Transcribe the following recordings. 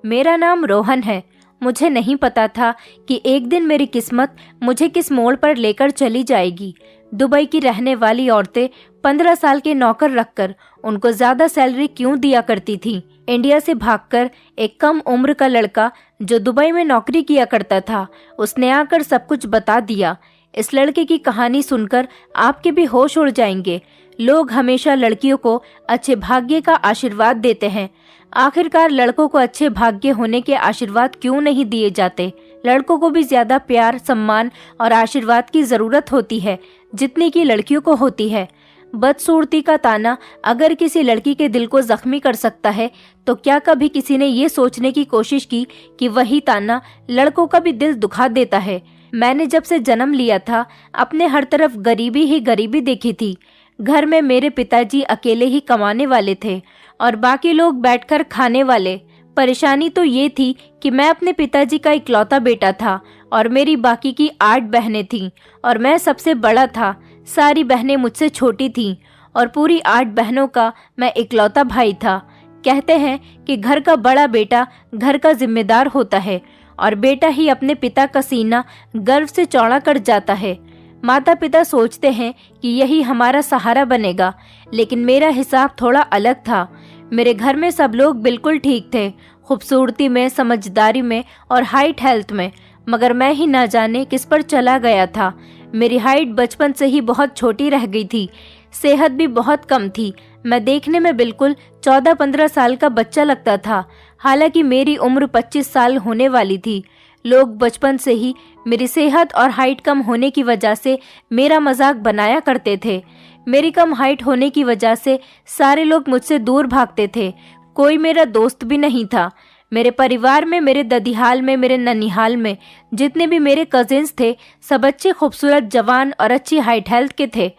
मेरा नाम रोहन है। मुझे नहीं पता था कि एक दिन मेरी किस्मत मुझे किस मोड़ पर लेकर चली जाएगी। दुबई की रहने वाली औरतें 15 साल के नौकर रखकर उनको ज्यादा सैलरी क्यों दिया करती थीं? इंडिया से भागकर एक कम उम्र का लड़का जो दुबई में नौकरी किया करता था, उसने आकर सब कुछ बता दिया। इस लड़के की कहानी सुनकर आपके भी होश उड़ जाएंगे। लोग हमेशा लड़कियों को अच्छे भाग्य का आशीर्वाद देते हैं। आखिरकार लड़कों को अच्छे भाग्य होने के आशीर्वाद क्यों नहीं दिए जाते? लड़कों को भी ज्यादा प्यार, सम्मान और आशीर्वाद की जरूरत होती है जितनी की लड़कियों को होती है। बदसूरती का ताना अगर किसी लड़की के दिल को जख्मी कर सकता है, तो क्या कभी किसी ने ये सोचने की कोशिश की कि वही ताना लड़कों का भी दिल दुखा देता है? मैंने जब से जन्म लिया था, अपने हर तरफ गरीबी ही गरीबी देखी थी। घर में मेरे पिताजी अकेले ही कमाने वाले थे और बाकी लोग बैठकर खाने वाले। परेशानी तो ये थी कि मैं अपने पिताजी का इकलौता बेटा था और मेरी बाकी की 8 बहनें थीं और मैं सबसे बड़ा था। सारी बहनें मुझसे छोटी थीं और पूरी 8 बहनों का मैं इकलौता भाई था। कहते हैं कि घर का बड़ा बेटा घर का जिम्मेदार होता है और बेटा ही अपने पिता का सीना गर्व से चौड़ा कर जाता है। माता पिता सोचते हैं कि यही हमारा सहारा बनेगा, लेकिन मेरा हिसाब थोड़ा अलग था। मेरे घर में सब लोग बिल्कुल ठीक थे, खूबसूरती में, समझदारी में और हाइट हेल्थ में, मगर मैं ही ना जाने किस पर चला गया था। मेरी हाइट बचपन से ही बहुत छोटी रह गई थी, सेहत भी बहुत कम थी। मैं देखने में बिल्कुल 14-15 साल का बच्चा लगता था, हालांकि मेरी उम्र 25 साल होने वाली थी। लोग बचपन से ही मेरी सेहत और हाइट कम होने की वजह से मेरा मजाक बनाया करते थे। मेरी कम हाइट होने की वजह से सारे लोग मुझसे दूर भागते थे। कोई मेरा दोस्त भी नहीं था। मेरे परिवार में, मेरे ददिहाल में, मेरे ननिहाल में जितने भी मेरे कजिन्स थे, सब अच्छे, खूबसूरत, जवान और अच्छी हाइट हेल्थ के थे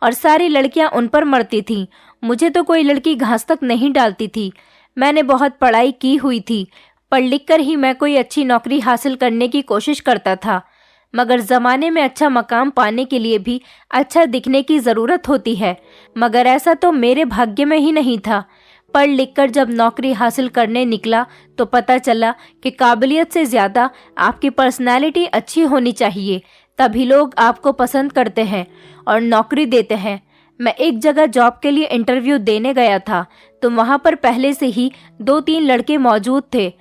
और सारी लड़कियां उन पर मरती थीं। मुझे तो कोई लड़की घास तक नहीं डालती थी। मैंने बहुत पढ़ाई की हुई थी, पढ़ लिख कर ही मैं कोई अच्छी नौकरी हासिल करने की कोशिश करता था, मगर ज़माने में अच्छा मकाम पाने के लिए भी अच्छा दिखने की ज़रूरत होती है। मगर ऐसा तो मेरे भाग्य में ही नहीं था। पढ़ लिख कर जब नौकरी हासिल करने निकला तो पता चला कि काबिलियत से ज़्यादा आपकी पर्सनैलिटी अच्छी होनी चाहिए, तभी लोग आपको पसंद करते हैं और नौकरी देते हैं। मैं एक जगह जॉब के लिए इंटरव्यू देने गया था, तो वहाँ पर पहले से ही 2-3 लड़के मौजूद थे।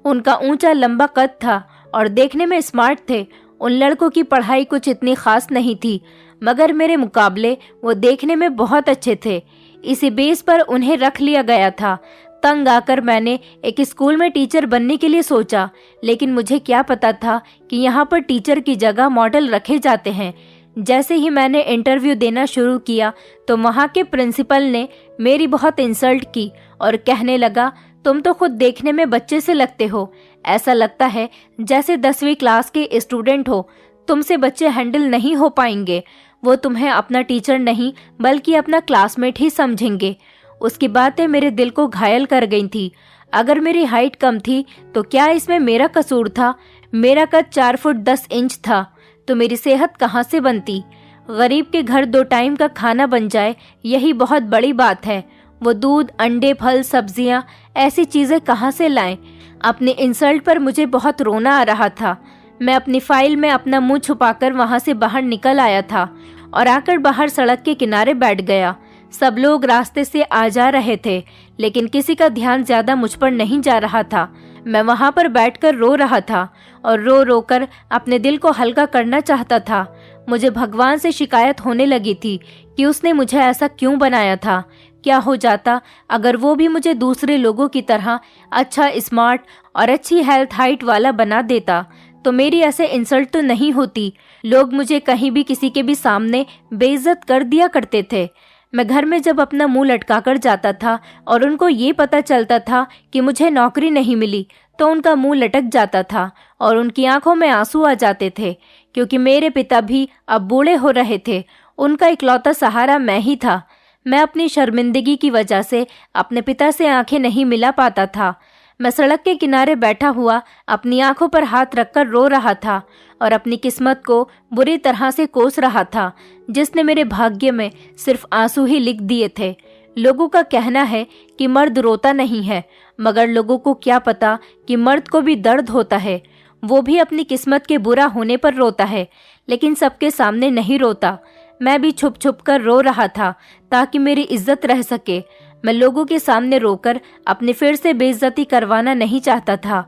उनका ऊंचा लंबा कद था और देखने में स्मार्ट थे। उन लड़कों की पढ़ाई कुछ इतनी खास नहीं थी, मगर मेरे मुकाबले वो देखने में बहुत अच्छे थे। इसी बेस पर उन्हें रख लिया गया था। तंग आकर मैंने एक स्कूल में टीचर बनने के लिए सोचा, लेकिन मुझे क्या पता था कि यहाँ पर टीचर की जगह मॉडल रखे जाते हैं। जैसे ही मैंने इंटरव्यू देना शुरू किया तो वहाँ के प्रिंसिपल ने मेरी बहुत इंसल्ट की और कहने लगा, तुम तो खुद देखने में बच्चे से लगते हो, ऐसा लगता है जैसे 10वीं क्लास के स्टूडेंट हो। तुमसे बच्चे हैंडल नहीं हो पाएंगे, वो तुम्हें अपना टीचर नहीं बल्कि अपना क्लासमेट ही समझेंगे। उसकी बातें मेरे दिल को घायल कर गई थी। अगर मेरी हाइट कम थी तो क्या इसमें मेरा कसूर था? मेरा कद 4 फुट 10 इंच था, तो मेरी सेहत कहाँ से बनती? गरीब के घर 2 टाइम का खाना बन जाए, यही बहुत बड़ी बात है। वो दूध, अंडे, फल, सब्जियां, ऐसी चीजें कहाँ से लाएं? अपने इंसल्ट पर मुझे बहुत रोना आ रहा था। मैं अपनी फाइल में अपना मुंह छुपाकर वहां से बाहर निकल आया था और आकर बाहर सड़क के किनारे बैठ गया। सब लोग रास्ते से आ जा रहे थे, लेकिन किसी का ध्यान ज्यादा मुझ पर नहीं जा रहा था। मैं वहां पर बैठकर रो रहा था और रो रो कर अपने दिल को हल्का करना चाहता था। मुझे भगवान से शिकायत होने लगी थी कि उसने मुझे ऐसा क्यों बनाया था। क्या हो जाता अगर वो भी मुझे दूसरे लोगों की तरह अच्छा, स्मार्ट और अच्छी हेल्थ हाइट वाला बना देता, तो मेरी ऐसे इंसल्ट तो नहीं होती। लोग मुझे कहीं भी किसी के भी सामने बेइज्जत कर दिया करते थे। मैं घर में जब अपना मुंह लटका कर जाता था और उनको ये पता चलता था कि मुझे नौकरी नहीं मिली, तो उनका मुंह लटक जाता था और उनकी आंखों में आंसू आ जाते थे, क्योंकि मेरे पिता भी अब बूढ़े हो रहे थे। उनका इकलौता सहारा मैं ही था। मैं अपनी शर्मिंदगी की वजह से अपने पिता से आंखें नहीं मिला पाता था। मैं सड़क के किनारे बैठा हुआ अपनी आंखों पर हाथ रखकर रो रहा था और अपनी किस्मत को बुरी तरह से कोस रहा था, जिसने मेरे भाग्य में सिर्फ आंसू ही लिख दिए थे। लोगों का कहना है कि मर्द रोता नहीं है, मगर लोगों को क्या पता कि मर्द को भी दर्द होता है। वो भी अपनी किस्मत के बुरा होने पर रोता है, लेकिन सबके सामने नहीं रोता। मैं भी छुप छुप कर रो रहा था ताकि मेरी इज्जत रह सके। मैं लोगों के सामने रोकर अपनी फिर से बेइज्जती करवाना नहीं चाहता था।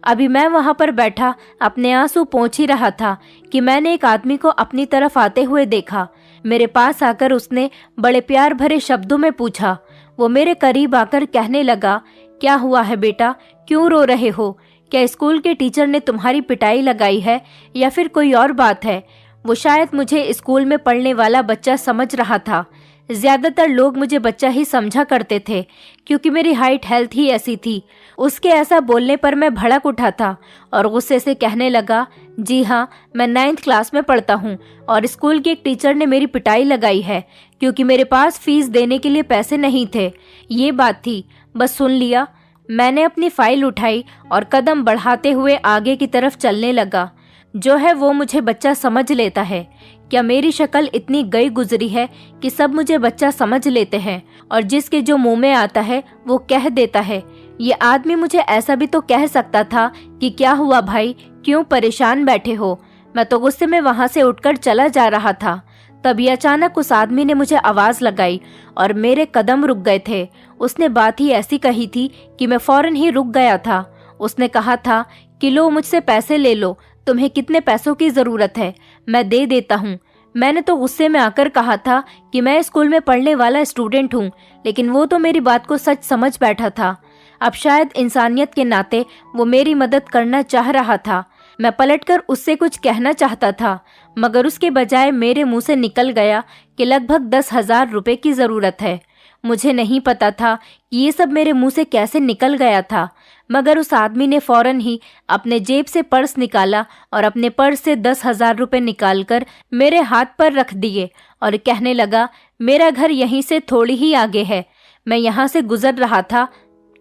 अभी मैं वहां पर बैठा अपने आंसू पोंछ ही रहा था कि मैंने एक आदमी को अपनी तरफ आते हुए देखा। मेरे पास आकर उसने बड़े प्यार भरे शब्दों में पूछा। वो मेरे करीब आकर कहने लगा, क्या हुआ है बेटा, क्यों रो रहे हो? क्या स्कूल के टीचर ने तुम्हारी पिटाई लगाई है या फिर कोई और बात है? वो शायद मुझे स्कूल में पढ़ने वाला बच्चा समझ रहा था। ज्यादातर लोग मुझे बच्चा ही समझा करते थे क्योंकि मेरी हाइट हेल्थ ही ऐसी थी। उसके ऐसा बोलने पर मैं भड़क उठा था और गुस्से से कहने लगा, जी हाँ, मैं 9th क्लास में पढ़ता हूँ और स्कूल के एक टीचर ने मेरी पिटाई लगाई है क्योंकि मेरे पास फीस देने के लिए पैसे नहीं थे। ये बात थी, बस सुन लिया। मैंने अपनी फाइल उठाई और कदम बढ़ाते हुए आगे की तरफ चलने लगा। जो है वो मुझे बच्चा समझ लेता है। क्या मेरी शक्ल इतनी गई गुजरी है कि सब मुझे बच्चा समझ लेते हैं और जिसके जो मुंह में आता है वो कह देता है? ये आदमी मुझे ऐसा भी तो कह सकता था कि क्या हुआ भाई, क्यों परेशान बैठे हो? मैं तो गुस्से में वहां से उठकर चला जा रहा था। तभी अचानक उस आदमी ने मुझे आवाज लगाई और मेरे कदम रुक गए थे। उसने बात ही ऐसी कही थी कि मैं फौरन ही रुक गया था। उसने कहा था कि लो, मुझसे पैसे ले लो, तुम्हें कितने पैसों की जरूरत है, मैं दे देता हूँ। मैंने तो गुस्से में आकर कहा था कि मैं स्कूल में पढ़ने वाला स्टूडेंट हूँ, लेकिन वो तो मेरी बात को सच समझ बैठा था। अब शायद इंसानियत के नाते वो मेरी मदद करना चाह रहा था। मैं पलटकर उससे कुछ कहना चाहता था, मगर उसके बजाय मेरे मुंह से निकल गया कि लगभग 10,000 रुपए की जरूरत है। मुझे नहीं पता था कि ये सब मेरे मुंह से कैसे निकल गया था, मगर उस आदमी ने फौरन ही अपने जेब से पर्स निकाला और अपने पर्स से 10,000 रुपए निकालकर मेरे हाथ पर रख दिए और कहने लगा, मेरा घर यहीं से थोड़ी ही आगे है, मैं यहाँ से गुजर रहा था,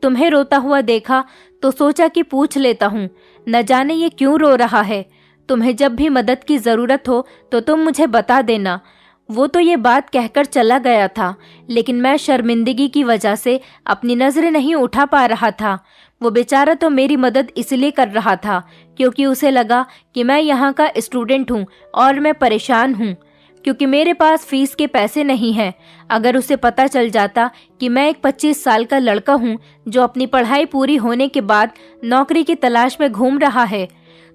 तुम्हें रोता हुआ देखा तो सोचा कि पूछ लेता हूँ, न जाने ये क्यों रो रहा है। तुम्हें जब भी मदद की जरूरत हो तो तुम मुझे बता देना। वो तो ये बात कहकर चला गया था, लेकिन मैं शर्मिंदगी की वजह से अपनी नजरें नहीं उठा पा रहा था। वो बेचारा तो मेरी मदद इसलिए कर रहा था क्योंकि उसे लगा कि मैं यहाँ का स्टूडेंट हूँ और मैं परेशान हूँ क्योंकि मेरे पास फीस के पैसे नहीं हैं। अगर उसे पता चल जाता कि मैं एक 25 साल का लड़का हूँ जो अपनी पढ़ाई पूरी होने के बाद नौकरी की तलाश में घूम रहा है,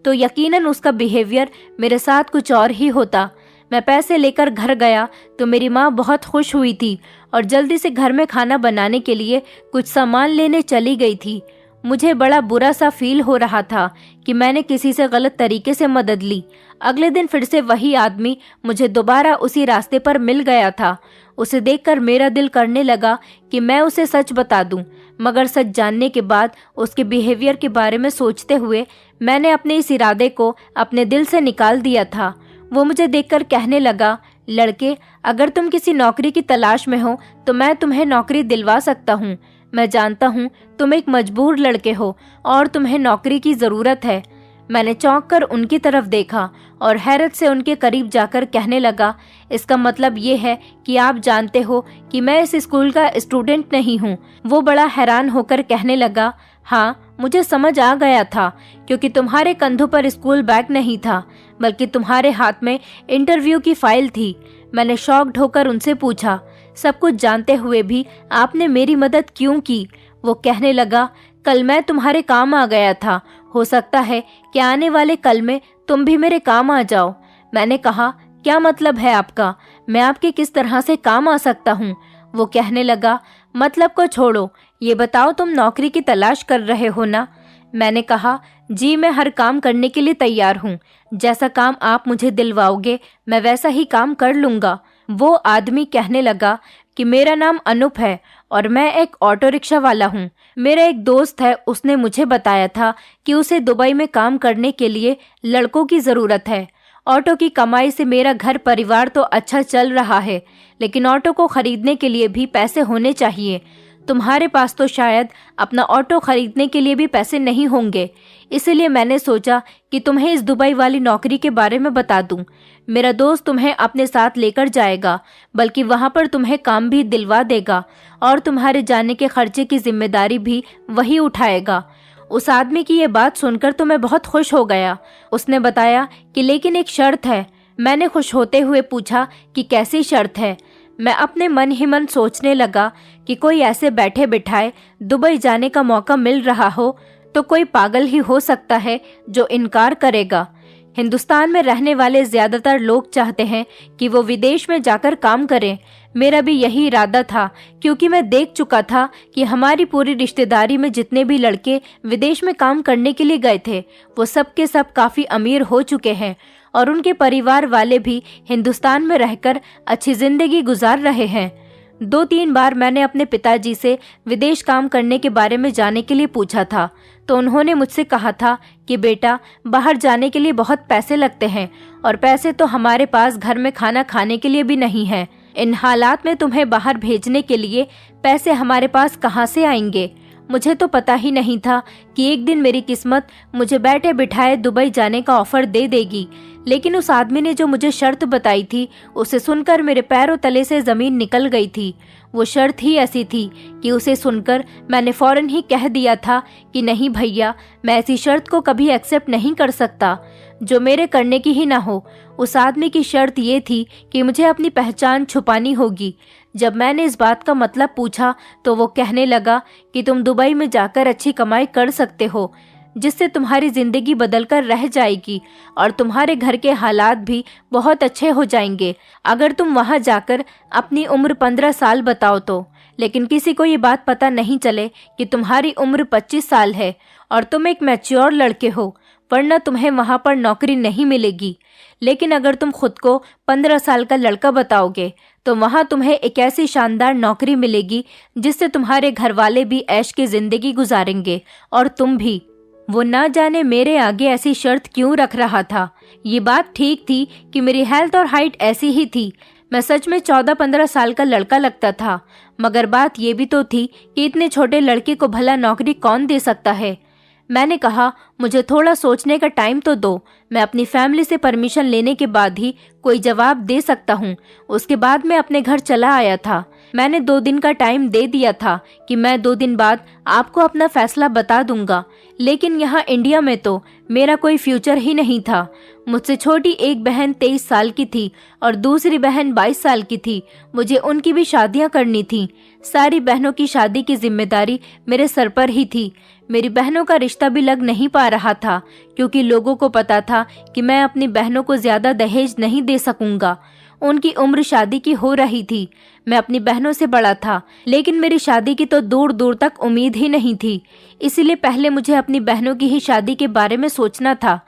तो यकीनन उसका बिहेवियर मेरे साथ कुछ और ही होता। मैं पैसे लेकर घर गया तो मेरी माँ बहुत खुश हुई थी और जल्दी से घर में खाना बनाने के लिए कुछ सामान लेने चली गई थी। मुझे बड़ा बुरा सा फील हो रहा था कि मैंने किसी से गलत तरीके से मदद ली। अगले दिन फिर से वही आदमी मुझे दोबारा उसी रास्ते पर मिल गया था। उसे देखकर मेरा दिल करने लगा कि मैं उसे सच बता दूं, मगर सच जानने के बाद उसके बिहेवियर के बारे में सोचते हुए मैंने अपने इस इरादे को अपने दिल से निकाल दिया था। वो मुझे देखकर कहने लगा, लड़के, अगर तुम किसी नौकरी की तलाश में हो तो मैं तुम्हें नौकरी दिलवा सकता हूँ। मैं जानता हूँ तुम एक मजबूर लड़के हो और तुम्हें नौकरी की जरूरत है। मैंने चौंक कर उनकी तरफ देखा और हैरत से उनके करीब जाकर कहने लगा, इसका मतलब ये है कि आप जानते हो कि मैं इस स्कूल का स्टूडेंट नहीं हूँ। वो बड़ा हैरान होकर कहने लगा, हाँ, मुझे समझ आ गया था क्योंकि तुम्हारे कंधों पर स्कूल बैग नहीं था, बल्कि तुम्हारे हाथ में इंटरव्यू की फाइल थी। मैंने शॉक्ड होकर उनसे पूछा, सब कुछ जानते हुए भी आपने मेरी मदद क्यों की? वो कहने लगा, कल मैं तुम्हारे काम आ गया था, हो सकता है कि आने वाले कल में तुम भी मेरे काम आ जाओ। मैंने कहा, क्या मतलब है आपका? मैं आपके किस तरह से काम आ सकता हूँ? वो कहने लगा, मतलब को छोड़ो, ये बताओ तुम नौकरी की तलाश कर रहे हो ना? मैंने कहा, जी, मैं हर काम करने के लिए तैयार हूँ। जैसा काम आप मुझे दिलवाओगे मैं वैसा ही काम कर लूँगा। वो आदमी कहने लगा कि मेरा नाम अनूप है और मैं एक ऑटो रिक्शा वाला हूँ। मेरा एक दोस्त है, उसने मुझे बताया था कि उसे दुबई में काम करने के लिए लड़कों की ज़रूरत है। ऑटो की कमाई से मेरा घर परिवार तो अच्छा चल रहा है, लेकिन ऑटो को खरीदने के लिए भी पैसे होने चाहिए। तुम्हारे पास तो शायद अपना ऑटो खरीदने के लिए भी पैसे नहीं होंगे, इसीलिए मैंने सोचा कि तुम्हें इस दुबई वाली नौकरी के बारे में बता दूं। मेरा दोस्त तुम्हें अपने साथ लेकर जाएगा, बल्कि वहां पर तुम्हें काम भी दिलवा देगा और तुम्हारे जाने के खर्चे की जिम्मेदारी भी वही उठाएगा। उस आदमी की ये बात सुनकर तो मैं बहुत खुश हो गया। उसने बताया कि लेकिन एक शर्त है। मैंने खुश होते हुए पूछा कि कैसी शर्त है। मैं अपने मन ही मन सोचने लगा कि कोई ऐसे बैठे बिठाए दुबई जाने का मौका मिल रहा हो तो कोई पागल ही हो सकता है जो इनकार करेगा। हिंदुस्तान में रहने वाले ज्यादातर लोग चाहते हैं कि वो विदेश में जाकर काम करें। मेरा भी यही इरादा था, क्योंकि मैं देख चुका था कि हमारी पूरी रिश्तेदारी में जितने भी लड़के विदेश में काम करने के लिए गए थे वो सब के सब काफ़ी अमीर हो चुके हैं और उनके परिवार वाले भी हिंदुस्तान में रहकर अच्छी जिंदगी गुजार रहे हैं। 2-3 बार मैंने अपने पिताजी से विदेश काम करने के बारे में जाने के लिए पूछा था, तो उन्होंने मुझसे कहा था कि बेटा, बाहर जाने के लिए बहुत पैसे लगते हैं और पैसे तो हमारे पास घर में खाना खाने के लिए भी नहीं है। इन हालात में तुम्हें बाहर भेजने के लिए पैसे हमारे पास कहाँ से आएंगे। मुझे तो पता ही नहीं था कि एक दिन मेरी किस्मत मुझे बैठे बिठाए दुबई जाने का ऑफर दे देगी, लेकिन उस आदमी ने जो मुझे शर्त बताई थी उसे सुनकर मेरे पैरों तले से ज़मीन निकल गई थी। वो शर्त ही ऐसी थी कि उसे सुनकर मैंने फौरन ही कह दिया था कि नहीं भैया, मैं ऐसी शर्त को कभी एक्सेप्ट नहीं कर सकता जो मेरे करने की ही ना हो। उस आदमी की शर्त ये थी कि मुझे अपनी पहचान छुपानी होगी। जब मैंने इस बात का मतलब पूछा तो वो कहने लगा कि तुम दुबई में जाकर अच्छी कमाई कर सकते हो, जिससे तुम्हारी जिंदगी बदलकर रह जाएगी और तुम्हारे घर के हालात भी बहुत अच्छे हो जाएंगे अगर तुम वहां जाकर अपनी उम्र 15 साल बताओ तो। लेकिन किसी को ये बात पता नहीं चले कि तुम्हारी उम्र 25 साल है और तुम एक मैच्योर लड़के हो, वरना तुम्हें वहां पर नौकरी नहीं मिलेगी। लेकिन अगर तुम खुद को 15 साल का लड़का बताओगे तो वहां तुम्हें एक ऐसी शानदार नौकरी मिलेगी जिससे तुम्हारे घर वाले भी ऐश की जिंदगी गुजारेंगे और तुम भी। वो ना जाने मेरे आगे ऐसी शर्त क्यों रख रहा था। ये बात ठीक थी कि मेरी हेल्थ और हाइट ऐसी ही थी। मैं सच में 14-15 साल का लड़का लगता था, मगर बात ये भी तो थी कि इतने छोटे लड़के को भला नौकरी कौन दे सकता है। मैंने कहा, मुझे थोड़ा सोचने का टाइम तो दो, मैं अपनी फैमिली से परमिशन लेने के बाद ही कोई जवाब दे सकता हूँ। उसके बाद मैं अपने घर चला आया था। मैंने 2 दिन का टाइम दे दिया था कि मैं 2 दिन बाद आपको अपना फैसला बता दूंगा, लेकिन यहाँ इंडिया में तो मेरा कोई फ्यूचर ही नहीं था। मुझसे छोटी एक बहन 23 साल की थी और दूसरी बहन 22 साल की थी। मुझे उनकी भी शादियाँ करनी थी। सारी बहनों की शादी की जिम्मेदारी मेरे सर पर ही थी। मेरी बहनों का रिश्ता भी लग नहीं पा रहा था, क्योंकि लोगों को पता था कि मैं अपनी बहनों को ज्यादा दहेज नहीं दे सकूंगा। उनकी उम्र शादी की हो रही थी। मैं अपनी बहनों से बड़ा था, लेकिन मेरी शादी की तो दूर दूर तक उम्मीद ही नहीं थी। इसीलिए पहले मुझे अपनी बहनों की ही शादी के बारे में सोचना था।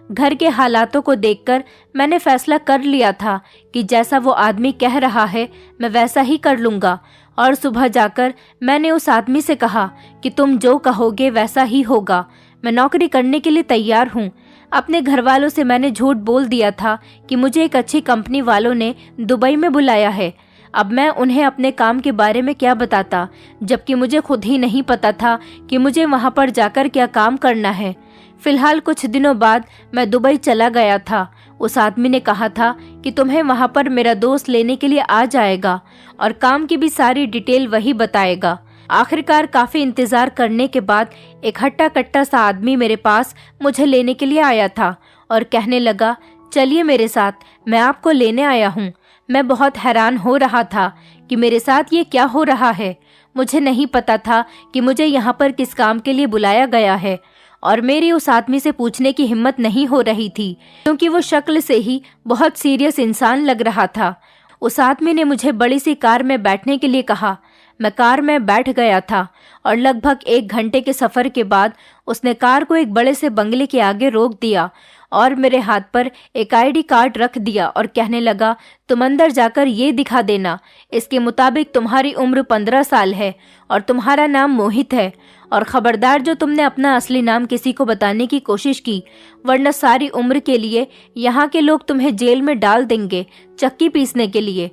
घर के हालातों को देखकर मैंने फैसला कर लिया था कि जैसा वो आदमी कह रहा है मैं वैसा ही कर लूँगा। और सुबह जाकर मैंने उस आदमी से कहा कि तुम जो कहोगे वैसा ही होगा, मैं नौकरी करने के लिए तैयार हूँ। अपने घर वालों से मैंने झूठ बोल दिया था कि मुझे एक अच्छी कंपनी वालों ने दुबई में बुलाया है। अब मैं उन्हें अपने काम के बारे में क्या बताता, जबकि मुझे खुद ही नहीं पता था कि मुझे वहाँ पर जाकर क्या काम करना है। फिलहाल कुछ दिनों बाद मैं दुबई चला गया था। उस आदमी ने कहा था कि तुम्हें वहाँ पर मेरा दोस्त लेने के लिए आ जाएगा और काम की भी सारी डिटेल वही बताएगा। आखिरकार काफ़ी इंतज़ार करने के बाद एक हट्टा कट्टा सा आदमी मेरे पास मुझे लेने के लिए आया था और कहने लगा, चलिए मेरे साथ, मैं आपको लेने आया हूँ। मैं बहुत हैरान हो रहा था कि मेरे साथ ये क्या हो रहा है। मुझे नहीं पता था कि मुझे यहाँ पर किस काम के लिए बुलाया गया है और मेरी उस आदमी से पूछने की हिम्मत नहीं हो रही थी, क्योंकि वो शक्ल से ही बहुत सीरियस इंसान लग रहा था। उस आदमी ने मुझे बड़ी सी कार में बैठने के लिए कहा। मैं कार में बैठ गया था और लगभग 1 घंटे के सफ़र के बाद उसने कार को एक बड़े से बंगले के आगे रोक दिया और मेरे हाथ पर एक आईडी कार्ड रख दिया और कहने लगा, तुम अंदर जाकर ये दिखा देना। इसके मुताबिक तुम्हारी उम्र 15 साल है और तुम्हारा नाम मोहित है, और ख़बरदार जो तुमने अपना असली नाम किसी को बताने की कोशिश की, वरना सारी उम्र के लिए यहाँ के लोग तुम्हें जेल में डाल देंगे चक्की पीसने के लिए।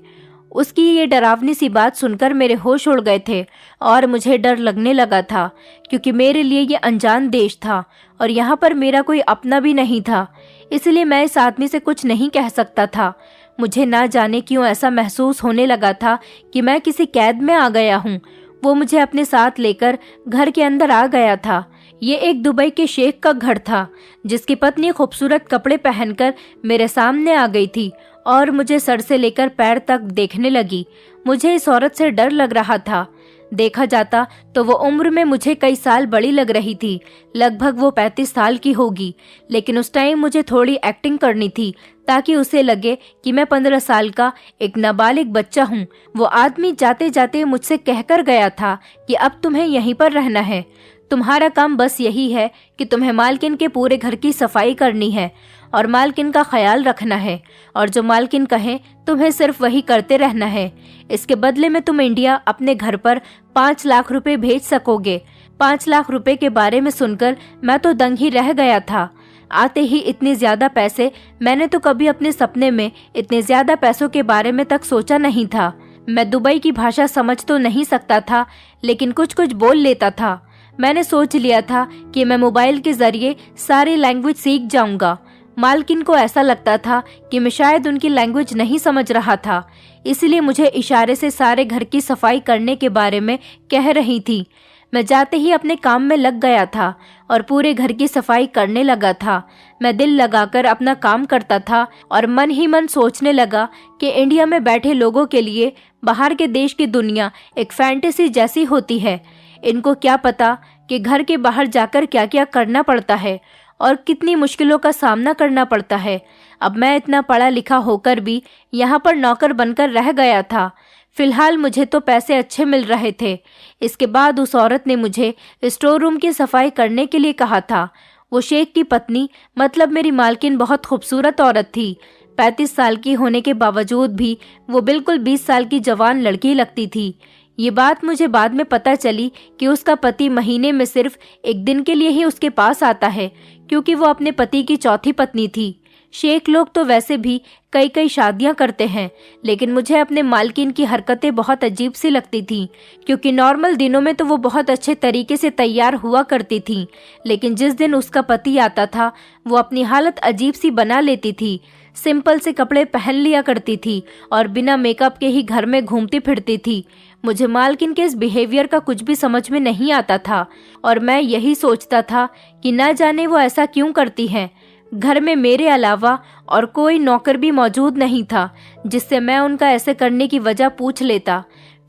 उसकी ये डरावनी सी बात सुनकर मेरे होश उड़ गए थे और मुझे डर लगने लगा था, क्योंकि मेरे लिए ये अनजान देश था और यहाँ पर मेरा कोई अपना भी नहीं था। इसलिए मैं इस आदमी से कुछ नहीं कह सकता था। मुझे ना जाने क्यों ऐसा महसूस होने लगा था कि मैं किसी कैद में आ गया हूँ। वो मुझे अपने साथ लेकर घर के अंदर आ गया था। ये एक दुबई के शेख का घर था, जिसकी पत्नी खूबसूरत कपड़े पहनकर मेरे सामने आ गई थी और मुझे सर से लेकर पैर तक देखने लगी। मुझे इस औरत से डर लग रहा था। देखा जाता तो वो उम्र में मुझे कई साल बड़ी लग रही थी। लगभग वो 35 साल की होगी, लेकिन उस टाइम मुझे थोड़ी एक्टिंग करनी थी ताकि उसे लगे कि मैं 15 साल का एक नाबालिग बच्चा हूँ। वो आदमी जाते जाते मुझसे कहकर गया था कि अब तुम्हें यहीं पर रहना है। तुम्हारा काम बस यही है कि तुम्हें मालकिन के पूरे घर की सफाई करनी है और मालकिन का ख्याल रखना है, और जो मालकिन कहे तुम्हें सिर्फ वही करते रहना है। इसके बदले में तुम इंडिया अपने घर पर 5 लाख रुपए भेज सकोगे। 5 लाख रुपए के बारे में सुनकर मैं तो दंग ही रह गया था। आते ही इतने ज्यादा पैसे, मैंने तो कभी अपने सपने में इतने ज्यादा पैसों के बारे में तक सोचा नहीं था। मैं दुबई की भाषा समझ तो नहीं सकता था, लेकिन कुछ कुछ बोल लेता था। मैंने सोच लिया था कि मैं मोबाइल के जरिए सारी लैंग्वेज सीख जाऊंगा। मालकिन को ऐसा लगता था कि मैं शायद उनकी लैंग्वेज नहीं समझ रहा था, इसलिए मुझे इशारे से सारे घर की सफाई करने के बारे में कह रही थी। मैं जाते ही अपने काम में लग गया था और पूरे घर की सफाई करने लगा था। मैं दिल लगाकर अपना काम करता था और मन ही मन सोचने लगा कि इंडिया में बैठे लोगों के लिए बाहर के देश की दुनिया एक फैंटेसी जैसी होती है। इनको क्या पता कि घर के बाहर जाकर क्या क्या करना पड़ता है और कितनी मुश्किलों का सामना करना पड़ता है। अब मैं इतना पढ़ा लिखा होकर भी यहाँ पर नौकर बनकर रह गया था। फिलहाल मुझे तो पैसे अच्छे मिल रहे थे। इसके बाद उस औरत ने मुझे स्टोर रूम की सफाई करने के लिए कहा था। वो शेख की पत्नी, मतलब मेरी मालकिन, बहुत खूबसूरत औरत थी। 35 साल की होने के बावजूद भी वो बिल्कुल 20 साल की जवान लड़की लगती थी। ये बात मुझे बाद में पता चली कि उसका पति महीने में सिर्फ एक दिन के लिए ही उसके पास आता है, क्योंकि वो अपने पति की चौथी पत्नी थी। शेख लोग तो वैसे भी कई कई शादियां करते हैं, लेकिन मुझे अपने मालकिन की हरकतें बहुत अजीब सी लगती थीं, क्योंकि नॉर्मल दिनों में तो वो बहुत अच्छे तरीके से तैयार हुआ करती थीं, लेकिन जिस दिन उसका पति आता था वो अपनी हालत अजीब सी बना लेती थी। सिंपल से कपड़े पहन लिया करती थी और बिना मेकअप के ही घर में घूमती फिरती थी। मुझे मालकिन के इस बिहेवियर का कुछ भी समझ में नहीं आता था और मैं यही सोचता था कि ना जाने वो ऐसा क्यों करती हैं। घर में मेरे अलावा और कोई नौकर भी मौजूद नहीं था जिससे मैं उनका ऐसे करने की वजह पूछ लेता।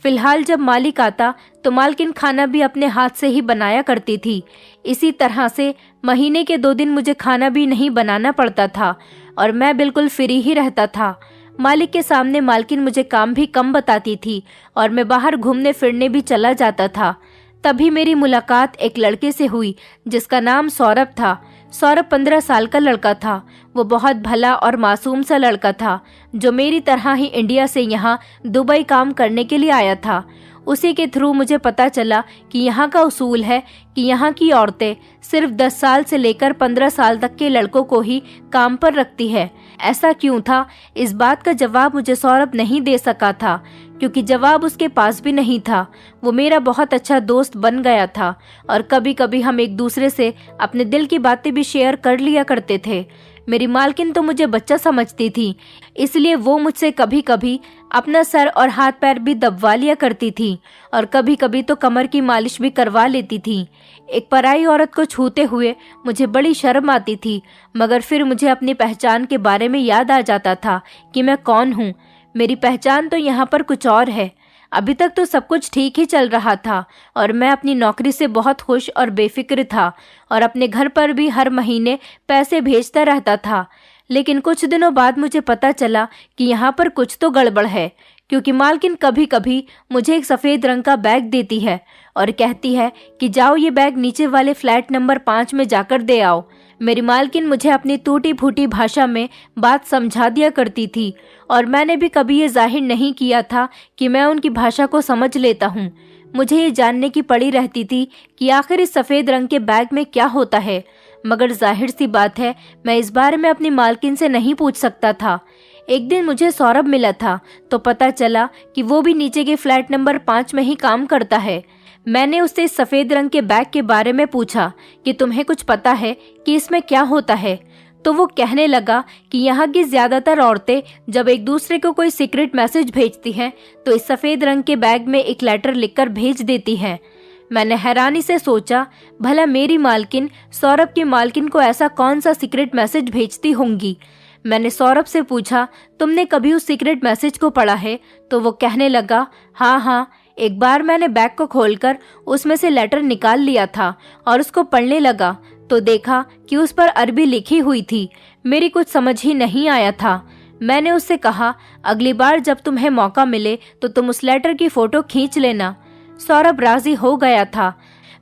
फिलहाल जब मालिक आता तो मालकिन खाना भी अपने हाथ से ही बनाया करती थी। इसी तरह से महीने के 2 दिन मुझे खाना भी नहीं बनाना पड़ता था और मैं बिल्कुल फ्री ही रहता था। मालिक के सामने मालकिन मुझे काम भी कम बताती थी और मैं बाहर घूमने फिरने भी चला जाता था। तभी मेरी मुलाकात एक लड़के से हुई जिसका नाम सौरभ था। सौरभ 15 साल का लड़का था। वो बहुत भला और मासूम सा लड़का था जो मेरी तरह ही इंडिया से यहाँ दुबई काम करने के लिए आया था। उसी के थ्रू मुझे पता चला कि यहाँ का उसूल है कि यहाँ की औरतें सिर्फ 10 साल से लेकर 15 साल तक के लड़कों को ही काम पर रखती है। ऐसा क्यों था, इस बात का जवाब मुझे सौरभ नहीं दे सका था, क्योंकि जवाब उसके पास भी नहीं था। वो मेरा बहुत अच्छा दोस्त बन गया था और कभी कभी हम एक दूसरे से अपने दिल की बातें भी शेयर कर लिया करते थे। मेरी मालकिन तो मुझे बच्चा समझती थी, इसलिए वो मुझसे कभी कभी अपना सर और हाथ पैर भी दबवा लिया करती थी और कभी कभी तो कमर की मालिश भी करवा लेती थी। एक पराई औरत को छूते हुए मुझे बड़ी शर्म आती थी, मगर फिर मुझे अपनी पहचान के बारे में याद आ जाता था कि मैं कौन हूँ। मेरी पहचान तो यहाँ पर कुछ और है। अभी तक तो सब कुछ ठीक ही चल रहा था और मैं अपनी नौकरी से बहुत खुश और बेफिक्र था और अपने घर पर भी हर महीने पैसे भेजता रहता था। लेकिन कुछ दिनों बाद मुझे पता चला कि यहाँ पर कुछ तो गड़बड़ है, क्योंकि मालकिन कभी कभी मुझे एक सफ़ेद रंग का बैग देती है और कहती है कि जाओ ये बैग नीचे वाले फ्लैट नंबर 5 में जाकर दे आओ। मेरी मालकिन मुझे अपनी टूटी फूटी भाषा में बात समझा दिया करती थी और मैंने भी कभी ये जाहिर नहीं किया था कि मैं उनकी भाषा को समझ लेता हूँ। मुझे ये जानने की पड़ी रहती थी कि आखिर इस सफ़ेद रंग के बैग में क्या होता है, मगर जाहिर सी बात है मैं इस बारे में अपनी मालकिन से नहीं पूछ सकता था। एक दिन मुझे सौरभ मिला था तो पता चला कि वो भी नीचे के फ्लैट नंबर 5 में ही काम करता है। मैंने उससे इस सफ़ेद रंग के बैग के बारे में पूछा कि तुम्हें कुछ पता है कि इसमें क्या होता है। तो वो कहने लगा कि यहाँ की ज़्यादातर औरतें जब एक दूसरे को कोई सीक्रेट मैसेज भेजती हैं तो इस सफ़ेद रंग के बैग में एक लेटर लिखकर भेज देती हैं। मैंने हैरानी से सोचा, भला मेरी मालकिन सौरभ की मालकिन को ऐसा कौन सा सीक्रेट मैसेज भेजती होंगी। मैंने सौरभ से पूछा, तुमने कभी उस सीक्रेट मैसेज को पढ़ा है? तो वो कहने लगा, हाँ, एक बार मैंने बैग को खोलकर उसमें से लेटर निकाल लिया था और उसको पढ़ने लगा तो देखा कि उस पर अरबी लिखी हुई थी। मेरी कुछ समझ ही नहीं आया था। मैंने उससे कहा, अगली बार जब तुम्हें मौका मिले तो तुम उस लेटर की फोटो खींच लेना। सौरभ राजी हो गया था।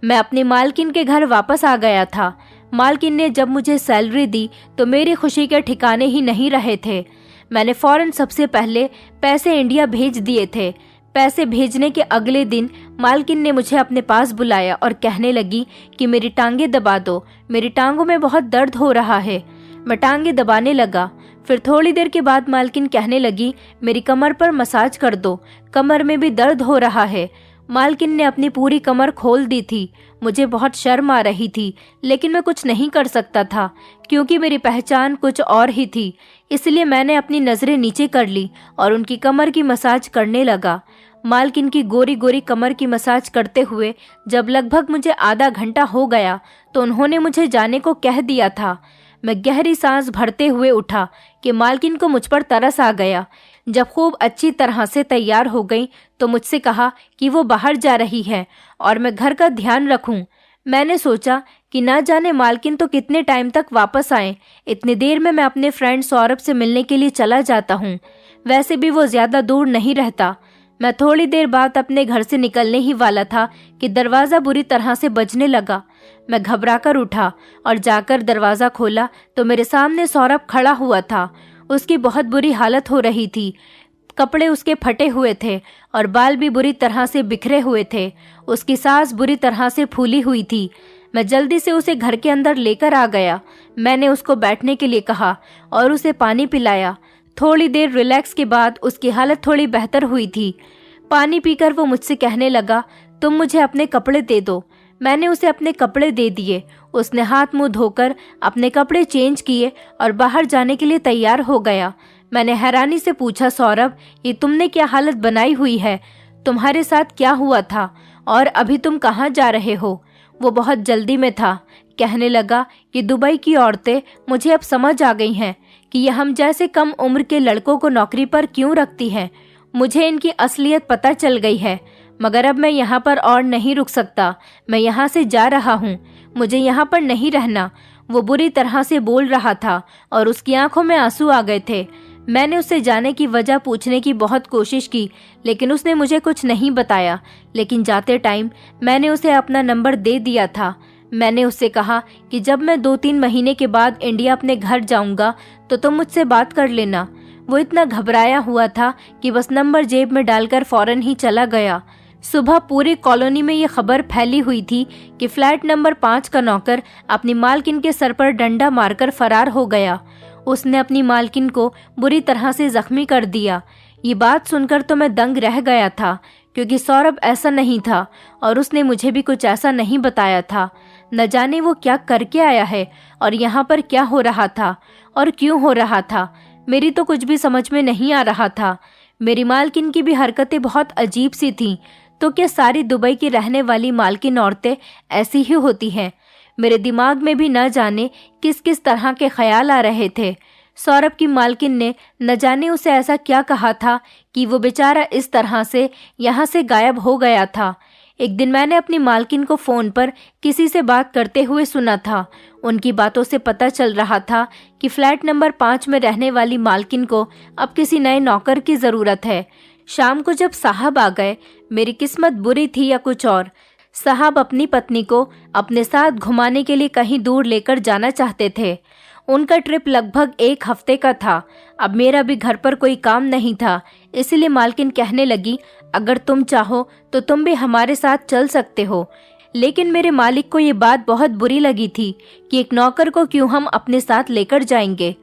मैं अपनी मालकिन के घर वापस आ गया था। मालकिन ने जब मुझे सैलरी दी तो मेरी खुशी के ठिकाने ही नहीं रहे थे। मैंने फौरन सबसे पहले पैसे इंडिया भेज दिए थे। पैसे भेजने के अगले दिन मालकिन ने मुझे अपने पास बुलाया और कहने लगी कि मेरी टांगें दबा दो, मेरी टांगों में बहुत दर्द हो रहा है। मैं टांगें दबाने लगा। फिर थोड़ी देर के बाद मालकिन कहने लगी, मेरी कमर पर मसाज कर दो, कमर में भी दर्द हो रहा है। मालकिन ने अपनी पूरी कमर खोल दी थी। मुझे बहुत शर्म आ रही थी, लेकिन मैं कुछ नहीं कर सकता था क्योंकि मेरी पहचान कुछ और ही थी। इसलिए मैंने अपनी नज़रें नीचे कर ली और उनकी कमर की मसाज करने लगा। मालकिन की गोरी गोरी कमर की मसाज करते हुए जब लगभग मुझे आधा घंटा हो गया तो उन्होंने मुझे जाने को कह दिया था। मैं गहरी सांस भरते हुए उठा कि मालकिन को मुझ पर तरस आ गया। जब खूब अच्छी तरह से तैयार हो गई तो मुझसे कहा कि वो बाहर जा रही है और मैं घर का ध्यान रखूं। मैंने सोचा कि ना जाने मालकिन तो कितने टाइम तक वापस आए। इतनी देर में मैं अपने फ्रेंड सौरभ से मिलने के लिए चला जाता हूँ। वैसे भी वो ज़्यादा दूर नहीं रहता। मैं थोड़ी देर बाद अपने घर से निकलने ही वाला था कि दरवाज़ा बुरी तरह से बजने लगा। मैं घबराकर उठा और जाकर दरवाज़ा खोला तो मेरे सामने सौरभ खड़ा हुआ था। उसकी बहुत बुरी हालत हो रही थी। कपड़े उसके फटे हुए थे और बाल भी बुरी तरह से बिखरे हुए थे। उसकी सांस बुरी तरह से फूली हुई थी। मैं जल्दी से उसे घर के अंदर लेकर आ गया। मैंने उसको बैठने के लिए कहा और उसे पानी पिलाया। थोड़ी देर रिलैक्स के बाद उसकी हालत थोड़ी बेहतर हुई थी। पानी पीकर वो मुझसे कहने लगा, तुम मुझे अपने कपड़े दे दो। मैंने उसे अपने कपड़े दे दिए। उसने हाथ मुंह धोकर अपने कपड़े चेंज किए और बाहर जाने के लिए तैयार हो गया। मैंने हैरानी से पूछा, सौरभ, ये तुमने क्या हालत बनाई हुई है? तुम्हारे साथ क्या हुआ था और अभी तुम कहाँ जा रहे हो? वो बहुत जल्दी में था। कहने लगा कि दुबई की औरतें मुझे अब समझ आ गई हैं कि यह हम जैसे कम उम्र के लड़कों को नौकरी पर क्यों रखती हैं। मुझे इनकी असलियत पता चल गई है, मगर अब मैं यहाँ पर और नहीं रुक सकता। मैं यहाँ से जा रहा हूँ। मुझे यहाँ पर नहीं रहना। वो बुरी तरह से बोल रहा था और उसकी आंखों में आंसू आ गए थे। मैंने उससे जाने की वजह पूछने की बहुत कोशिश की, लेकिन उसने मुझे कुछ नहीं बताया। लेकिन जाते टाइम मैंने उसे अपना नंबर दे दिया था। मैंने उससे कहा कि जब मैं 2-3 महीने के बाद इंडिया अपने घर जाऊंगा तो तुम मुझसे बात कर लेना। वो इतना घबराया हुआ था कि बस नंबर जेब में डालकर फौरन ही चला गया। सुबह पूरी कॉलोनी में ये खबर फैली हुई थी कि फ्लैट नंबर 5 का नौकर अपनी मालकिन के सर पर डंडा मारकर फरार हो गया। उसने अपनी मालकिन को बुरी तरह से जख्मी कर दिया। ये बात सुनकर तो मैं दंग रह गया था, क्योंकि सौरभ ऐसा नहीं था और उसने मुझे भी कुछ ऐसा नहीं बताया था। न जाने वो क्या करके आया है और यहाँ पर क्या हो रहा था और क्यों हो रहा था। मेरी तो कुछ भी समझ में नहीं आ रहा था। मेरी मालकिन की भी हरकतें बहुत अजीब सी थीं। तो क्या सारी दुबई की रहने वाली मालकिन औरतें ऐसी ही होती हैं? मेरे दिमाग में भी न जाने किस किस तरह के ख्याल आ रहे थे। सौरभ की मालकिन ने न जाने उसे ऐसा क्या कहा था कि वो बेचारा इस तरह से यहाँ से गायब हो गया था। एक दिन मैंने अपनी मालकिन को फ़ोन पर किसी से बात करते हुए सुना था। उनकी बातों से पता चल रहा था कि फ्लैट नंबर 5 में रहने वाली मालकिन को अब किसी नए नौकर की ज़रूरत है। शाम को जब साहब आ गए, मेरी किस्मत बुरी थी या कुछ और। साहब अपनी पत्नी को अपने साथ घुमाने के लिए कहीं दूर लेकर जाना चाहते थे। उनका ट्रिप लगभग 1 हफ्ते का था। अब मेरा भी घर पर कोई काम नहीं था, इसलिए मालकिन कहने लगी, अगर तुम चाहो तो तुम भी हमारे साथ चल सकते हो। लेकिन मेरे मालिक को ये बात बहुत बुरी लगी थी कि एक नौकर को क्यों हम अपने साथ लेकर जाएंगे।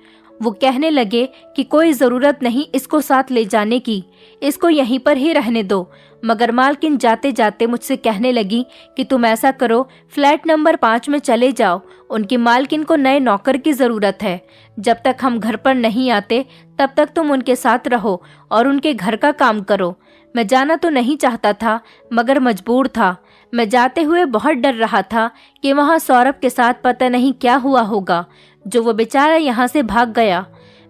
वो कहने लगे कि कोई ज़रूरत नहीं इसको साथ ले जाने की, इसको यहीं पर ही रहने दो। मगर मालकिन जाते जाते मुझसे कहने लगी कि तुम ऐसा करो, फ्लैट नंबर 5 में चले जाओ, उनकी मालकिन को नए नौकर की ज़रूरत है। जब तक हम घर पर नहीं आते तब तक तुम उनके साथ रहो और उनके घर का काम करो। मैं जाना तो नहीं चाहता था मगर मजबूर था। मैं जाते हुए बहुत डर रहा था कि वहाँ सौरभ के साथ पता नहीं क्या हुआ होगा, जो वो बेचारा यहाँ से भाग गया।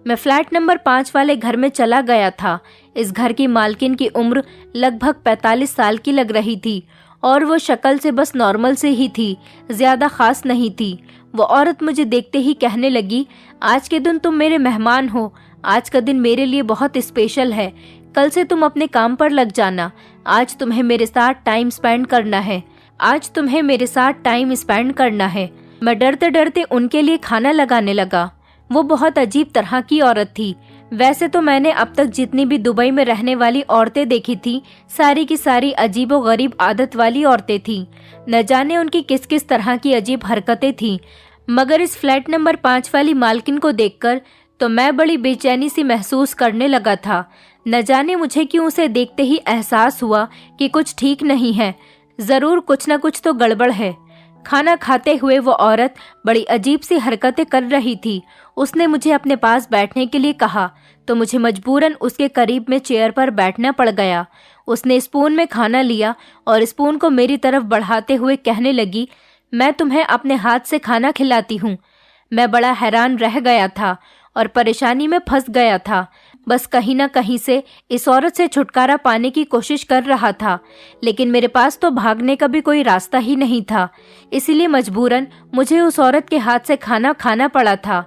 मैं फ्लैट नंबर 5 वाले घर में चला गया था। इस घर की मालकिन की उम्र लगभग 45 साल की लग रही थी और वो शक्ल से बस नॉर्मल से ही थी, ज़्यादा खास नहीं थी। वो औरत मुझे देखते ही कहने लगी, आज के दिन तुम मेरे मेहमान हो, आज का दिन मेरे लिए बहुत स्पेशल है। कल से तुम अपने काम पर लग जाना। आज तुम्हें मेरे साथ टाइम स्पेंड करना है, आज तुम्हें मेरे साथ टाइम स्पेंड करना है। मैं डरते डरते उनके लिए खाना लगाने लगा। वो बहुत अजीब तरह की औरत थी। वैसे तो मैंने अब तक जितनी भी दुबई में रहने वाली औरतें देखी थी, सारी की सारी अजीबो गरीब आदत वाली औरतें थीं। न जाने उनकी किस किस तरह की अजीब हरकतें थीं, मगर इस फ्लैट नंबर 5 वाली मालकिन को देखकर तो मैं बड़ी बेचैनी सी महसूस करने लगा था। न जाने मुझे क्यों उसे देखते ही एहसास हुआ कि कुछ ठीक नहीं है, ज़रूर कुछ न कुछ तो गड़बड़ है। खाना खाते हुए वो औरत बड़ी अजीब सी हरकतें कर रही थी। उसने मुझे अपने पास बैठने के लिए कहा तो मुझे मजबूरन उसके करीब में चेयर पर बैठना पड़ गया। उसने स्पून में खाना लिया और स्पून को मेरी तरफ बढ़ाते हुए कहने लगी, मैं तुम्हें अपने हाथ से खाना खिलाती हूँ। मैं बड़ा हैरान रह गया था और परेशानी में फंस गया था। बस कहीं ना कहीं से इस औरत से छुटकारा पाने की कोशिश कर रहा था, लेकिन मेरे पास तो भागने का भी कोई रास्ता ही नहीं था। इसलिए मजबूरन मुझे उस औरत के हाथ से खाना खाना पड़ा था।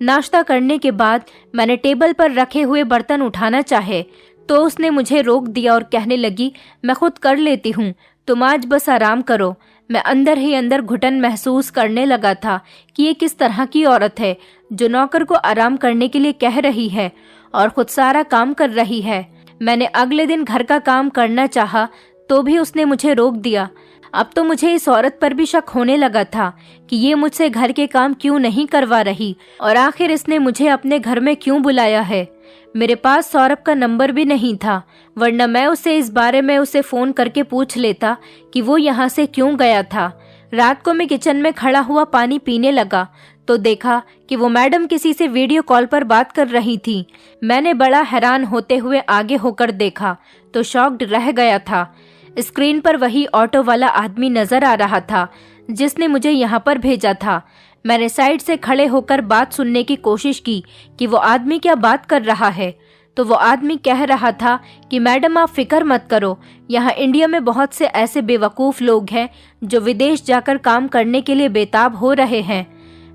नाश्ता करने के बाद मैंने टेबल पर रखे हुए बर्तन उठाना चाहे तो उसने मुझे रोक दिया और कहने लगी, मैं खुद कर लेती हूँ, तुम आज बस आराम करो। मैं अंदर ही अंदर घुटन महसूस करने लगा था कि ये किस तरह की औरत है जो नौकर को आराम करने के लिए कह रही है और खुद सारा काम कर रही है। मैंने अगले दिन घर का काम करना चाहा तो भी उसने मुझे रोक दिया। अब तो मुझे इस औरत पर भी शक होने लगा था कि ये मुझसे घर के काम क्यों नहीं करवा रही और आखिर इसने मुझे अपने घर में क्यों बुलाया है। मेरे पास सौरभ का नंबर भी नहीं था, वरना मैं उसे इस बारे में उसे फ़ोन करके पूछ लेता कि वो यहाँ से क्यों गया था। रात को मैं किचन में खड़ा हुआ पानी पीने लगा तो देखा कि वो मैडम किसी से वीडियो कॉल पर बात कर रही थी। मैंने बड़ा हैरान होते हुए आगे होकर देखा तो शॉक्ड रह गया था। स्क्रीन पर वही ऑटो वाला आदमी नजर आ रहा था जिसने मुझे यहाँ पर भेजा था। मैंने साइड से खड़े होकर बात सुनने की कोशिश की कि वो आदमी क्या बात कर रहा है। तो वो आदमी कह रहा था कि मैडम आप फिक्र मत करो, यहाँ इंडिया में बहुत से ऐसे बेवकूफ़ लोग हैं जो विदेश जाकर काम करने के लिए बेताब हो रहे हैं।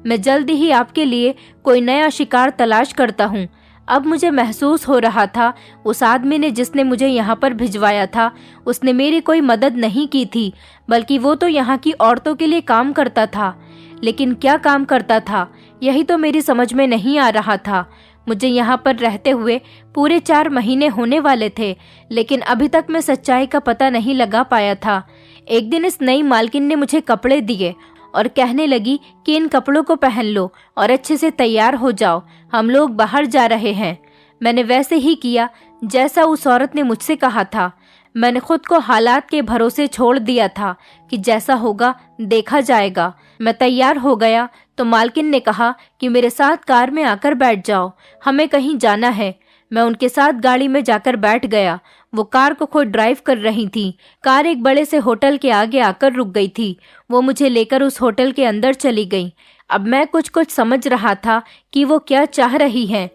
मैं जल्दी ही आपके लिए कोई नया शिकार तलाश करता हूँ। अब मुझे महसूस हो रहा था उस आदमी ने जिसने मुझे यहाँ पर भिजवाया था उसने मेरी कोई मदद नहीं की थी, बल्कि वो तो यहाँ की औरतों के लिए काम करता था। लेकिन क्या काम करता था, यही तो मेरी समझ में नहीं आ रहा था। मुझे यहाँ पर रहते हुए पूरे 4 महीने होने वाले थे, लेकिन अभी तक मैं सच्चाई का पता नहीं लगा पाया था। एक दिन इस नई मालकिन ने मुझे कपड़े दिए और कहने लगी कि इन कपड़ों को पहन लो और अच्छे से तैयार हो जाओ, हम लोग बाहर जा रहे हैं। मैंने वैसे ही किया जैसा उस औरत ने मुझसे कहा था। मैंने खुद को हालात के भरोसे छोड़ दिया था कि जैसा होगा देखा जाएगा। मैं तैयार हो गया तो मालकिन ने कहा कि मेरे साथ कार में आकर बैठ जाओ, हमें कहीं जाना है। मैं उनके साथ गाड़ी में जाकर बैठ गया। वो कार को खुद ड्राइव कर रही थी। कार एक बड़े से होटल के आगे आकर रुक गई थी। वो मुझे लेकर उस होटल के अंदर चली गई। अब मैं कुछ कुछ समझ रहा था कि वो क्या चाह रही है।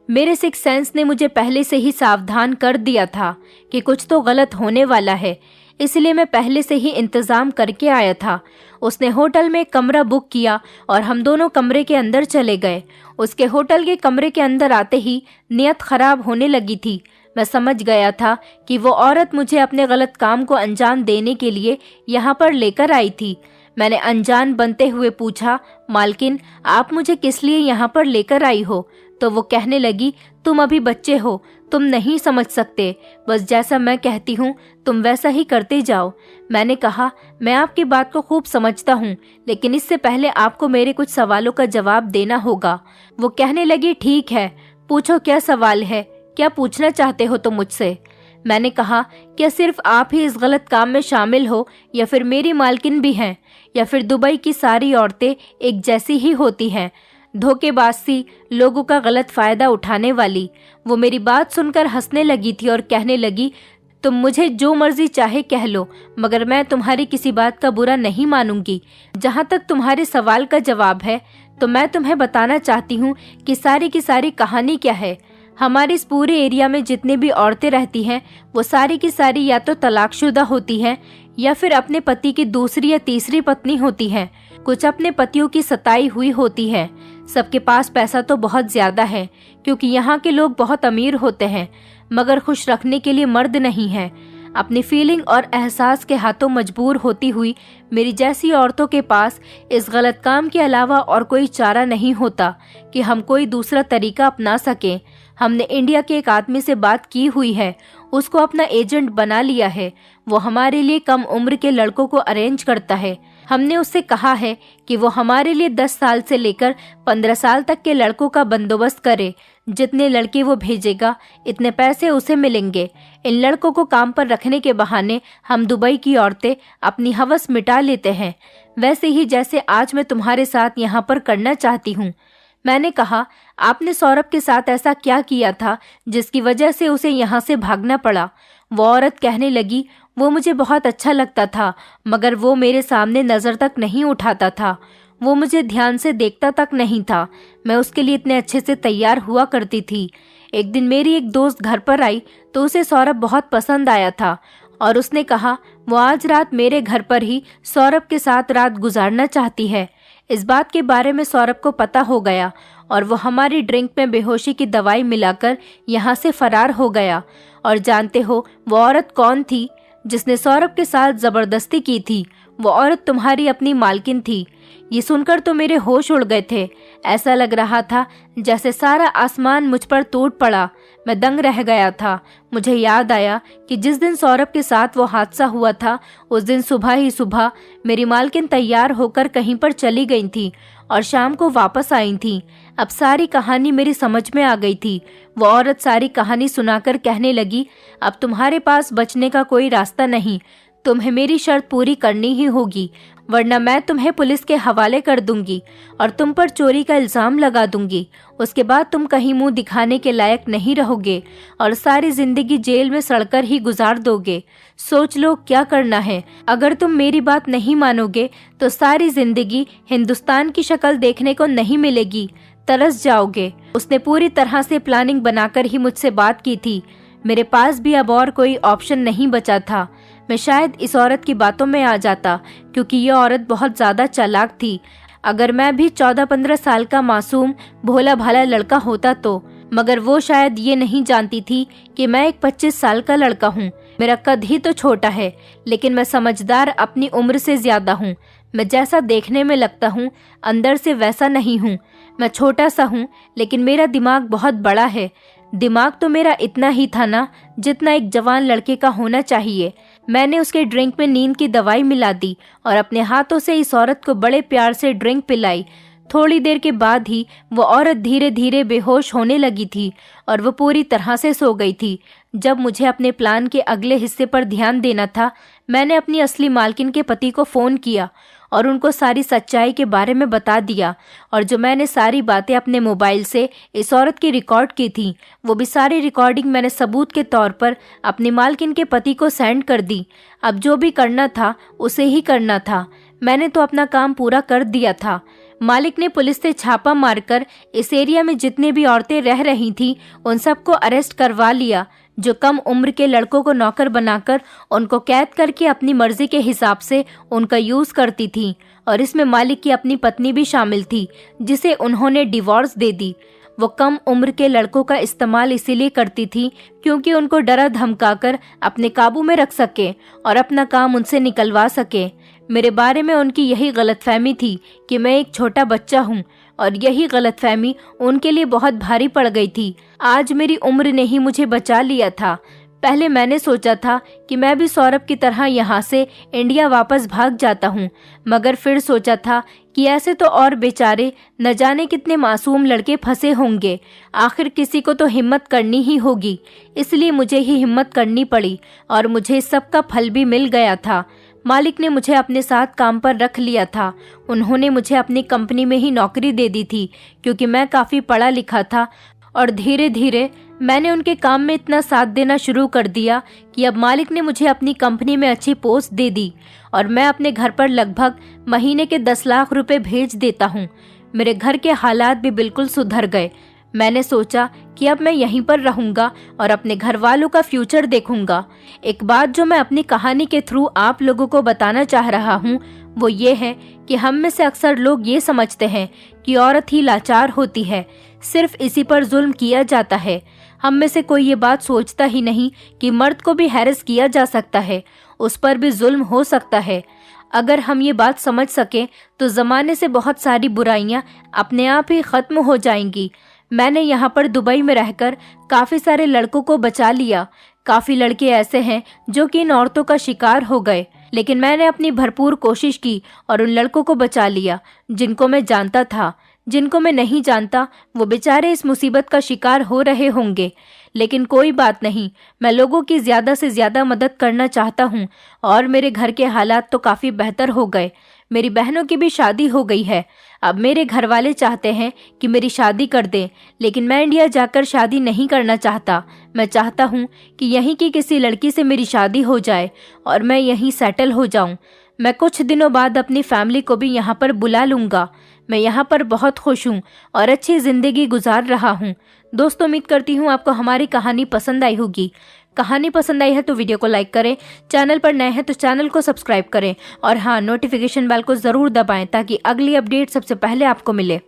मेरे सिक्स सेंस ने मुझे पहले से ही सावधान कर दिया था कि कुछ तो गलत होने वाला है, इसलिए मैं पहले से ही इंतज़ाम करके आया था। उसने होटल में कमरा बुक किया और हम दोनों कमरे के अंदर चले गए। उसके होटल के कमरे के अंदर आते ही नियत खराब होने लगी थी। मैं समझ गया था कि वो औरत मुझे अपने गलत काम को अंजाम देने के लिए यहाँ पर लेकर आई थी। मैंने अनजान बनते हुए पूछा, मालकिन आप मुझे किस लिए यहाँ पर लेकर आई हो? तो वो कहने लगी, तुम अभी बच्चे हो, तुम नहीं समझ सकते, बस जैसा मैं कहती हूँ तुम वैसा ही करते जाओ। मैंने कहा, मैं आपकी बात को खूब समझता हूँ, लेकिन इससे पहले आपको मेरे कुछ सवालों का जवाब देना होगा। वो कहने लगी, ठीक है, पूछो क्या सवाल है, क्या पूछना चाहते हो तुम मुझसे। मैंने कहा, क्या सिर्फ आप ही इस गलत काम में शामिल हो या फिर मेरी मालकिन भी हैं, या फिर दुबई की सारी औरतें एक जैसी ही होती हैं, धोखेबाज सी, लोगों का गलत फायदा उठाने वाली। वो मेरी बात सुनकर हंसने लगी थी और कहने लगी, तुम मुझे जो मर्जी चाहे कह लो, मगर मैं तुम्हारी किसी बात का बुरा नहीं मानूंगी। जहाँ तक तुम्हारे सवाल का जवाब है, तो मैं तुम्हें बताना चाहती हूँ कि सारी की सारी कहानी क्या है। हमारे इस पूरे एरिया में जितनी भी औरतें रहती हैं, वो सारी की सारी या तो तलाकशुदा होती हैं या फिर अपने पति की दूसरी या तीसरी पत्नी होती हैं। कुछ अपने पतियों की सताई हुई होती है। सबके पास पैसा तो बहुत ज्यादा है, क्योंकि यहाँ के लोग बहुत अमीर होते हैं, मगर खुश रखने के लिए मर्द नहीं है। अपनी फीलिंग और एहसास के हाथों मजबूर होती हुई मेरी जैसी औरतों के पास इस गलत काम के अलावा और कोई चारा नहीं होता कि हम कोई दूसरा तरीका अपना सकें। हमने इंडिया के एक आदमी से बात की हुई है, उसको अपना एजेंट बना लिया है। वो हमारे लिए कम उम्र के लड़कों को अरेंज करता है। हमने उससे कहा है कि वो हमारे लिए 10 साल से लेकर 15 साल तक के लड़कों का बंदोबस्त करे। जितने लड़के वो भेजेगा, इतने पैसे उसे मिलेंगे। इन लड़कों को काम पर रखने के बहाने हम दुबई की औरतें अपनी हवस मिटा लेते हैं, वैसे ही जैसे आज मैं तुम्हारे साथ यहाँ पर करना चाहती हूँ। मैंने कहा, आपने सौरभ के साथ ऐसा क्या किया था जिसकी वजह से उसे यहाँ से भागना पड़ा। वो औरत कहने लगी, वो मुझे बहुत अच्छा लगता था, मगर वो मेरे सामने नज़र तक नहीं उठाता था। वो मुझे ध्यान से देखता तक नहीं था। मैं उसके लिए इतने अच्छे से तैयार हुआ करती थी। एक दिन मेरी एक दोस्त घर पर आई तो उसे सौरभ बहुत पसंद आया था और उसने कहा, वो आज रात मेरे घर पर ही सौरभ के साथ रात गुजारना चाहती है। इस बात के बारे में सौरभ को पता हो गया और वो हमारी ड्रिंक में बेहोशी की दवाई मिलाकर यहाँ से फरार हो गया। और जानते हो वो औरत कौन थी जिसने सौरभ के साथ जबरदस्ती की थी? वो औरत तुम्हारी अपनी मालकिन थी। ये सुनकर तो मेरे होश उड़ गए थे। ऐसा लग रहा था जैसे सारा आसमान मुझ पर टूट पड़ा। मैं दंग रह गया था। मुझे याद आया कि जिस दिन सौरभ के साथ वो हादसा हुआ था, उस दिन सुबह ही सुबह मेरी मालकिन तैयार होकर कहीं पर चली गई थी और शाम को वापस आई थी। अब सारी कहानी मेरी समझ में आ गई थी। वो औरत सारी कहानी सुनाकर कहने लगी, अब तुम्हारे पास बचने का कोई रास्ता नहीं, तुम्हें मेरी शर्त पूरी करनी ही होगी, वरना मैं तुम्हें पुलिस के हवाले कर दूंगी और तुम पर चोरी का इल्जाम लगा दूंगी। उसके बाद तुम कहीं मुंह दिखाने के लायक नहीं रहोगे और सारी जिंदगी जेल में सड़कर ही गुजार दोगे। सोच लो क्या करना है। अगर तुम मेरी बात नहीं मानोगे तो सारी जिंदगी हिंदुस्तान की शक्ल देखने को नहीं मिलेगी, तरस जाओगे। उसने पूरी तरह से प्लानिंग बनाकर ही मुझसे बात की थी। मेरे पास भी अब और कोई ऑप्शन नहीं बचा था। मैं शायद इस औरत की बातों में आ जाता, क्योंकि यह औरत बहुत ज्यादा चालाक थी। अगर मैं भी 14-15 साल का मासूम भोला भाला लड़का होता तो, मगर वो शायद ये नहीं जानती थी कि मैं एक 25 साल का लड़का हूँ। मेरा कद ही तो छोटा है, लेकिन मैं समझदार अपनी उम्र से ज्यादा हूँ। मैं जैसा देखने में लगता हूँ, अंदर से वैसा नहीं हूँ। मैं छोटा सा हूँ, लेकिन मेरा दिमाग बहुत बड़ा है। दिमाग तो मेरा इतना ही था ना, जितना एक जवान लड़के का होना चाहिए। मैंने उसके ड्रिंक में नींद की दवाई मिला दी और अपने हाथों से इस औरत को बड़े प्यार से ड्रिंक पिलाई। थोड़ी देर के बाद ही वो औरत धीरे धीरे बेहोश होने लगी थी और वो पूरी तरह से सो गई थी। जब मुझे अपने प्लान के अगले हिस्से पर ध्यान देना था, मैंने अपनी असली मालकिन के पति को फ़ोन किया और उनको सारी सच्चाई के बारे में बता दिया। और जो मैंने सारी बातें अपने मोबाइल से इस औरत की रिकॉर्ड की थी, वो भी सारी रिकॉर्डिंग मैंने सबूत के तौर पर अपनी मालकिन के पति को सेंड कर दी। अब जो भी करना था उसे ही करना था। मैंने तो अपना काम पूरा कर दिया था। मालिक ने पुलिस से छापा मारकर इस एरिया में जितनी भी औरतें रह रही थीं, उन सबको अरेस्ट करवा लिया, जो कम उम्र के लड़कों को नौकर बनाकर उनको कैद करके अपनी मर्जी के हिसाब से उनका यूज करती थी। और इसमें मालिक की अपनी पत्नी भी शामिल थी, जिसे उन्होंने डिवोर्स दे दी। वो कम उम्र के लड़कों का इस्तेमाल इसीलिए करती थी क्योंकि उनको डरा धमकाकर अपने काबू में रख सके और अपना काम उनसे निकलवा सके। मेरे बारे में उनकी यही गलतफहमी थी कि मैं एक छोटा बच्चा हूँ, और यही गलतफहमी उनके लिए बहुत भारी पड़ गई थी। आज मेरी उम्र ने ही मुझे बचा लिया था। पहले मैंने सोचा था कि मैं भी सौरभ की तरह यहाँ से इंडिया वापस भाग जाता हूँ, मगर फिर सोचा था कि ऐसे तो और बेचारे न जाने कितने मासूम लड़के फंसे होंगे। आखिर किसी को तो हिम्मत करनी ही होगी, इसलिए मुझे ही हिम्मत करनी पड़ी और मुझे सबका फल भी मिल गया था। मालिक ने मुझे अपने साथ काम पर रख लिया था। उन्होंने मुझे अपनी कंपनी में ही नौकरी दे दी थी, क्योंकि मैं काफ़ी पढ़ा लिखा था, और धीरे धीरे मैंने उनके काम में इतना साथ देना शुरू कर दिया कि अब मालिक ने मुझे अपनी कंपनी में अच्छी पोस्ट दे दी और मैं अपने घर पर लगभग महीने के 10 लाख रुपए भेज देता हूँ। मेरे घर के हालात भी बिल्कुल सुधर गए। मैंने सोचा कि अब मैं यहीं पर रहूंगा और अपने घर वालों का फ्यूचर देखूंगा। एक बात जो मैं अपनी कहानी के थ्रू आप लोगों को बताना चाह रहा हूँ वो ये है कि हम में से अक्सर लोग ये समझते हैं कि औरत ही लाचार होती है, सिर्फ इसी पर जुल्म किया जाता है। हम में से कोई ये बात सोचता ही नहीं कि मर्द को भी हैरेस किया जा सकता है, उस पर भी जुल्म हो सकता है। अगर हम ये बात समझ सकें तो ज़माने से बहुत सारी बुराइयां अपने आप ही ख़त्म हो जाएंगी। मैंने यहाँ पर दुबई में रहकर काफ़ी सारे लड़कों को बचा लिया। काफ़ी लड़के ऐसे हैं जो कि इन औरतों का शिकार हो गए, लेकिन मैंने अपनी भरपूर कोशिश की और उन लड़कों को बचा लिया जिनको मैं जानता था। जिनको मैं नहीं जानता वो बेचारे इस मुसीबत का शिकार हो रहे होंगे, लेकिन कोई बात नहीं, मैं लोगों की ज़्यादा से ज़्यादा मदद करना चाहता हूँ और मेरे घर के हालात तो काफ़ी बेहतर हो गए। मेरी बहनों की भी शादी हो गई है। अब मेरे घर वाले चाहते हैं कि मेरी शादी कर दें, लेकिन मैं इंडिया जाकर शादी नहीं करना चाहता। मैं चाहता हूँ कि यहीं की किसी लड़की से मेरी शादी हो जाए और मैं यहीं सेटल हो जाऊँ। मैं कुछ दिनों बाद अपनी फैमिली को भी यहाँ पर बुला लूँगा। मैं यहाँ पर बहुत खुश हूँ और अच्छी ज़िंदगी गुजार रहा हूँ। दोस्तों, उम्मीद करती हूँ आपको हमारी कहानी पसंद आई होगी। कहानी पसंद आई है तो वीडियो को लाइक करें, चैनल पर नए हैं तो चैनल को सब्सक्राइब करें और हाँ, नोटिफिकेशन बेल को ज़रूर दबाएं ताकि अगली अपडेट सबसे पहले आपको मिले।